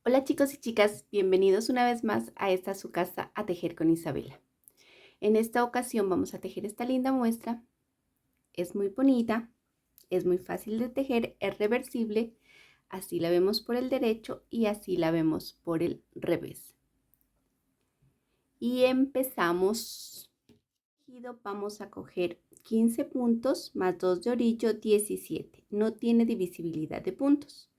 Hola chicos y chicas, bienvenidos una vez más a esta su casa a tejer con Isabela. En esta ocasión vamos a tejer esta linda muestra. Es muy bonita, es muy fácil de tejer, es reversible. Así la vemos por el derecho y así la vemos por el revés. Y empezamos. Vamos a coger 15 puntos más 2 de orillo, 17. No tiene divisibilidad de puntos.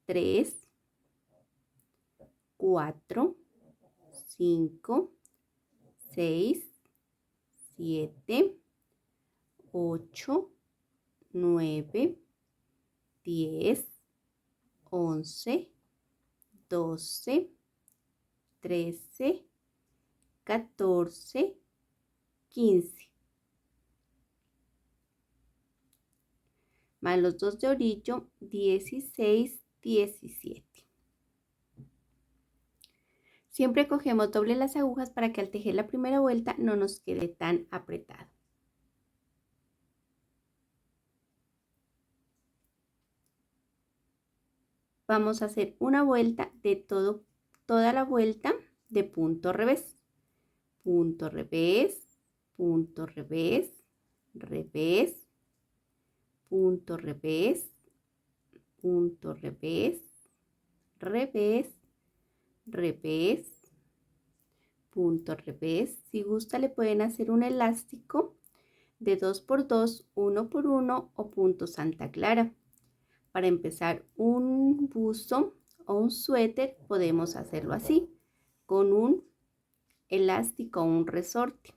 3, 4, 5, 6, 7, 8, 9, 10, 11, 12, 13, 14, 15. Más los 2 de orillo, 16, 17. Siempre cogemos doble las agujas para que al tejer la primera vuelta no nos quede tan apretado. Vamos a hacer una vuelta de toda la vuelta de punto revés. Punto revés, punto revés, revés, punto revés, punto revés, revés, revés, punto revés. Si gusta le pueden hacer un elástico de 2 por 2, 1 por 1 o punto Santa Clara. Para empezar un buzo o un suéter podemos hacerlo así, con un elástico o un resorte.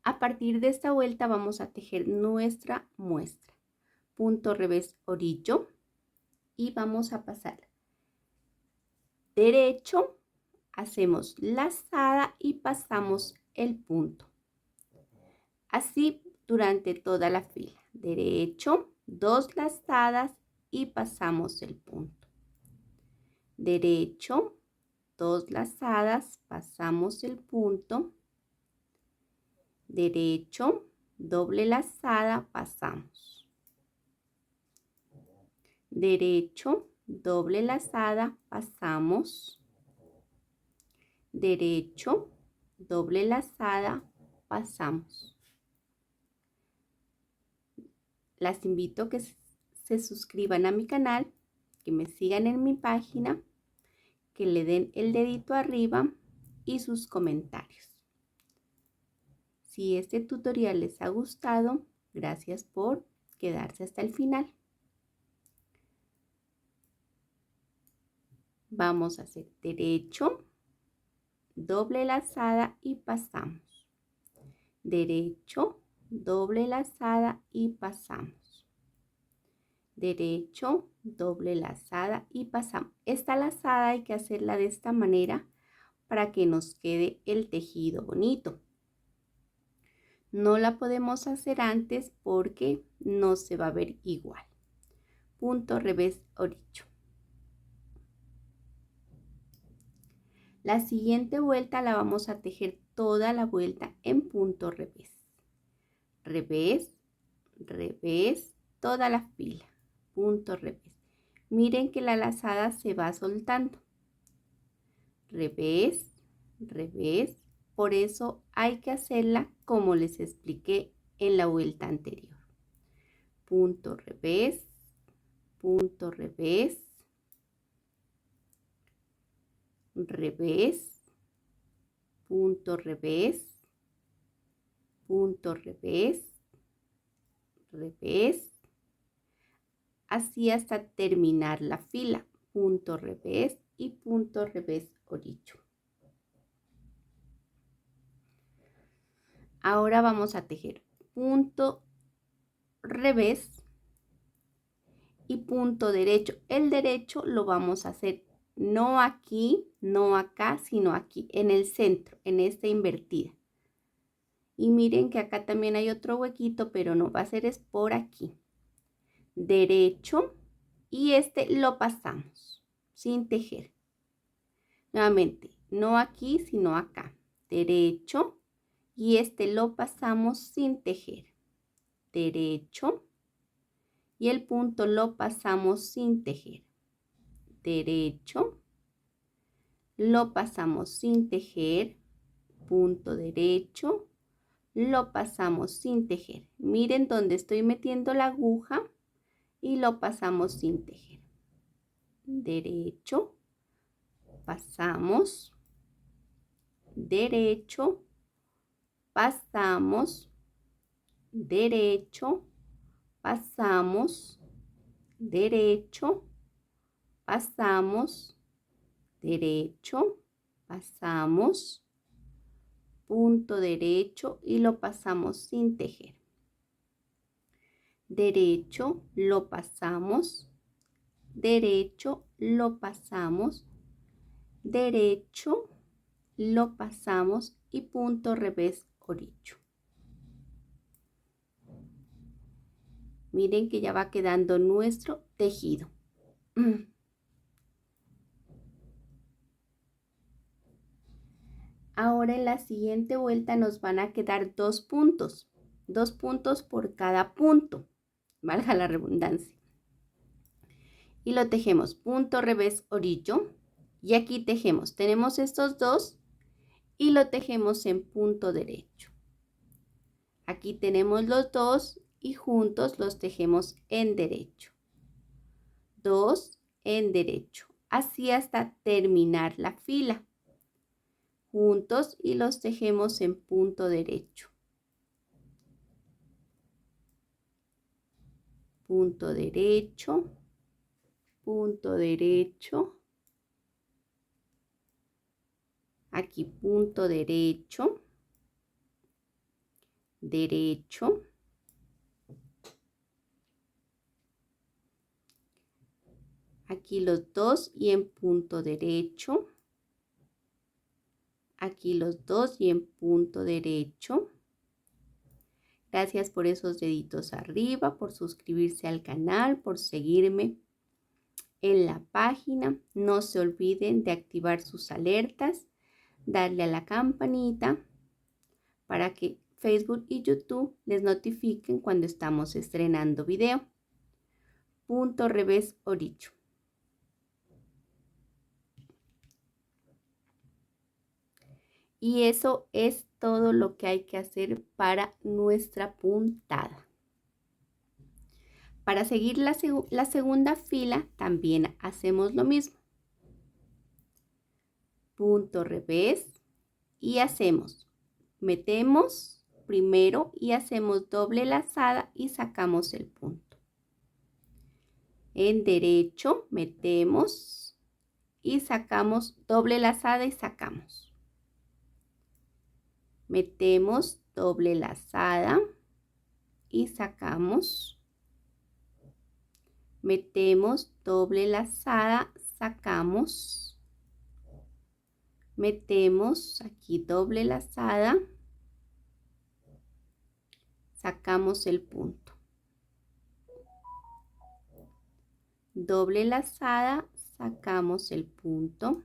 A partir de esta vuelta vamos a tejer nuestra muestra. Punto revés orillo y vamos a pasar derecho, hacemos lazada y pasamos el punto. Así durante toda la fila. Derecho, 2 lazadas y pasamos el punto. Derecho, 2 lazadas, pasamos el punto. Derecho, doble lazada, pasamos. Derecho, doble lazada, pasamos. Derecho, doble lazada, pasamos. Las invito a que se suscriban a mi canal, que me sigan en mi página, que le den el dedito arriba y sus comentarios. Si este tutorial les ha gustado, gracias por quedarse hasta el final. Vamos a hacer derecho, doble lazada y pasamos. Derecho, doble lazada y pasamos. Derecho, doble lazada y pasamos. Esta lazada hay que hacerla de esta manera para que nos quede el tejido bonito. No la podemos hacer antes porque no se va a ver igual. Punto revés orillo. La siguiente vuelta la vamos a tejer toda la vuelta en punto revés. Revés, revés, toda la fila. Punto revés. Miren que la lazada se va soltando. Revés, revés. Por eso hay que hacerla como les expliqué en la vuelta anterior. Punto revés, punto revés, revés, punto revés, punto revés, revés, así hasta terminar la fila. Punto revés y punto revés orillo. Ahora vamos a tejer punto revés y punto derecho. El derecho lo vamos a hacer no aquí, no acá, sino aquí, en el centro, en esta invertida. Y miren que acá también hay otro huequito, pero no va a ser es por aquí. Derecho y este lo pasamos sin tejer. Nuevamente, no aquí, sino acá. derecho, y este lo pasamos sin tejer, derecho, y el punto lo pasamos sin tejer, derecho, lo pasamos sin tejer, punto derecho, lo pasamos sin tejer. Miren dónde estoy metiendo la aguja y lo pasamos sin tejer. Derecho, pasamos, derecho, pasamos, derecho, pasamos, derecho, pasamos, derecho, pasamos, punto derecho y lo pasamos sin tejer. Derecho, lo pasamos, derecho, lo pasamos, derecho, lo pasamos y punto revés orillo. Miren que ya va quedando nuestro tejido. Ahora en la siguiente vuelta nos van a quedar 2 puntos por cada punto, valga la redundancia. Y lo tejemos punto revés orillo, y aquí tejemos, tenemos estos dos y lo tejemos en punto derecho. Aquí tenemos los dos y juntos los tejemos en derecho. 2 en derecho, así hasta terminar la fila. Juntos y los tejemos en punto derecho. Punto derecho, punto derecho. Aquí punto derecho, derecho. Aquí los dos y en punto derecho. Aquí los dos y en punto derecho. Gracias por esos deditos arriba, por suscribirse al canal, por seguirme en la página. No se olviden de activar sus alertas, darle a la campanita para que Facebook y YouTube les notifiquen cuando estamos estrenando video. Punto revés orillo. Y eso es todo lo que hay que hacer para nuestra puntada. Para seguir la segunda fila también hacemos lo mismo. Punto revés y hacemos, metemos primero y hacemos doble lazada y sacamos el punto. En derecho metemos y sacamos doble lazada y sacamos. Metemos doble lazada y sacamos. Metemos doble lazada, sacamos. Metemos aquí doble lazada, sacamos el punto. Doble lazada, sacamos el punto.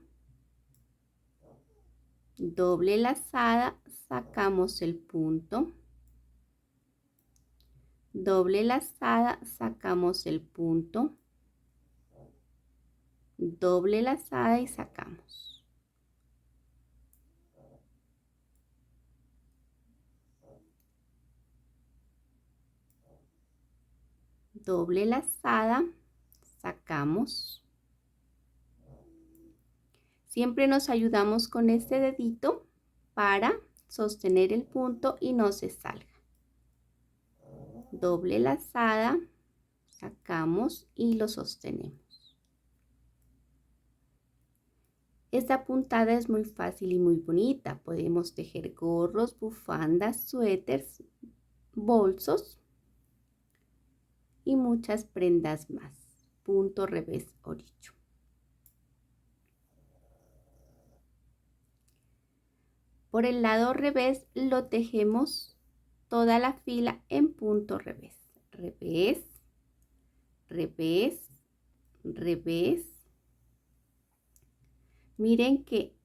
Doble lazada, sacamos el punto. Doble lazada, sacamos el punto. Doble lazada y sacamos. Doble lazada, sacamos. Siempre nos ayudamos con este dedito para sostener el punto y no se salga. Doble lazada, sacamos y lo sostenemos. Esta puntada es muy fácil y muy bonita. Podemos tejer gorros, bufandas, suéteres, bolsos y muchas prendas más. Punto revés orillo. Por el lado revés lo tejemos toda la fila en punto revés. Revés, revés, revés. Miren que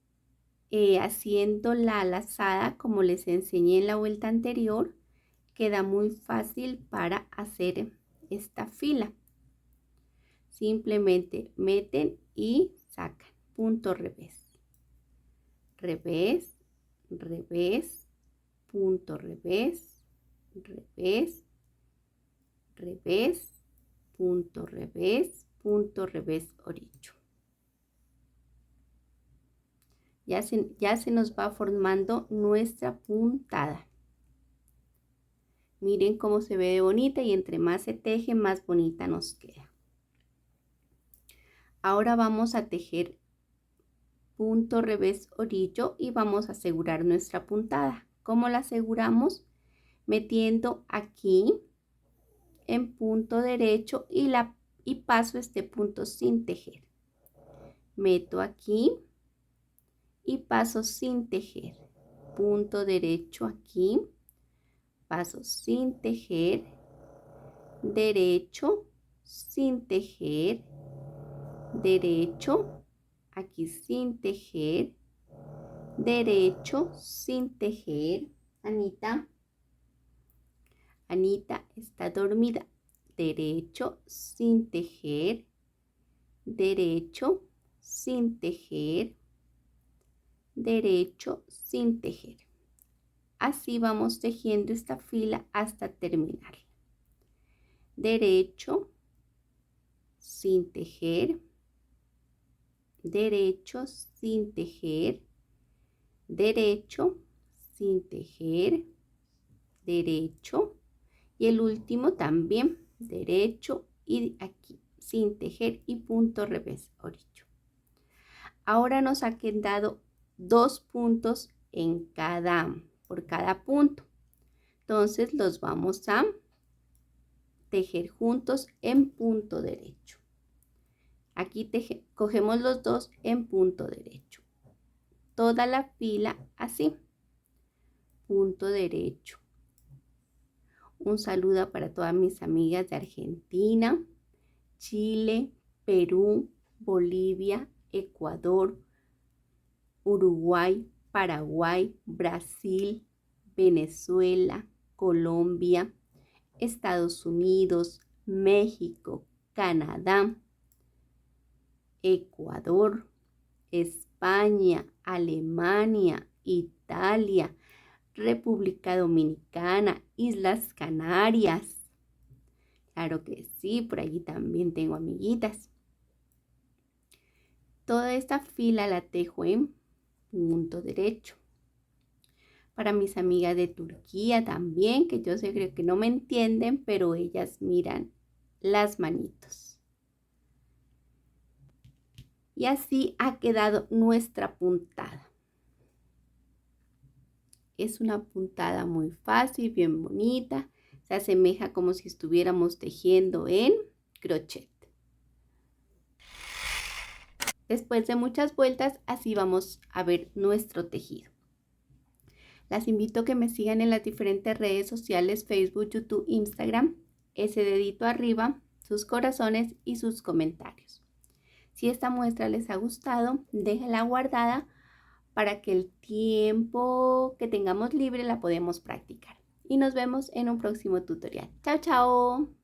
haciendo la lazada como les enseñé en la vuelta anterior, queda muy fácil para hacer esta fila. Simplemente meten y sacan. Punto revés. Revés, revés, punto revés, revés, revés, punto revés, orillo. Ya se nos va formando nuestra puntada. Miren cómo se ve de bonita y entre más se teje, más bonita nos queda. Ahora vamos a tejer punto revés, orillo y vamos a asegurar nuestra puntada. ¿Cómo la aseguramos? Metiendo aquí en punto derecho y paso este punto sin tejer. Meto aquí y paso sin tejer. Punto derecho aquí, paso sin tejer, derecho, sin tejer, derecho, aquí sin tejer, derecho, sin tejer. Anita está dormida. Derecho, sin tejer, derecho, sin tejer, derecho, sin tejer. Así vamos tejiendo esta fila hasta terminar. Derecho, sin tejer, derecho, sin tejer, derecho, sin tejer, derecho y el último también derecho y aquí sin tejer y punto revés, orillo. Ahora nos ha quedado 2 puntos por cada punto. Entonces los vamos a tejer juntos en punto derecho. Aquí cogemos los dos en punto derecho. Toda la fila así. Punto derecho. Un saludo para todas mis amigas de Argentina, Chile, Perú, Bolivia, Ecuador, Uruguay, Paraguay, Brasil, Venezuela, Colombia, Estados Unidos, México, Canadá, Ecuador, España, Alemania, Italia, República Dominicana, Islas Canarias. Claro que sí, por allí también tengo amiguitas. Toda esta fila la tejo en punto derecho. Para mis amigas de Turquía también, que yo sé creo que no me entienden, pero ellas miran las manitos. Y así ha quedado nuestra puntada. Es una puntada muy fácil, bien bonita. Se asemeja como si estuviéramos tejiendo en crochet. Después de muchas vueltas, así vamos a ver nuestro tejido. Las invito a que me sigan en las diferentes redes sociales, Facebook, YouTube, Instagram. Ese dedito arriba, sus corazones y sus comentarios. Si esta muestra les ha gustado, déjenla guardada para que el tiempo que tengamos libre la podemos practicar. Y nos vemos en un próximo tutorial. Chao, chao.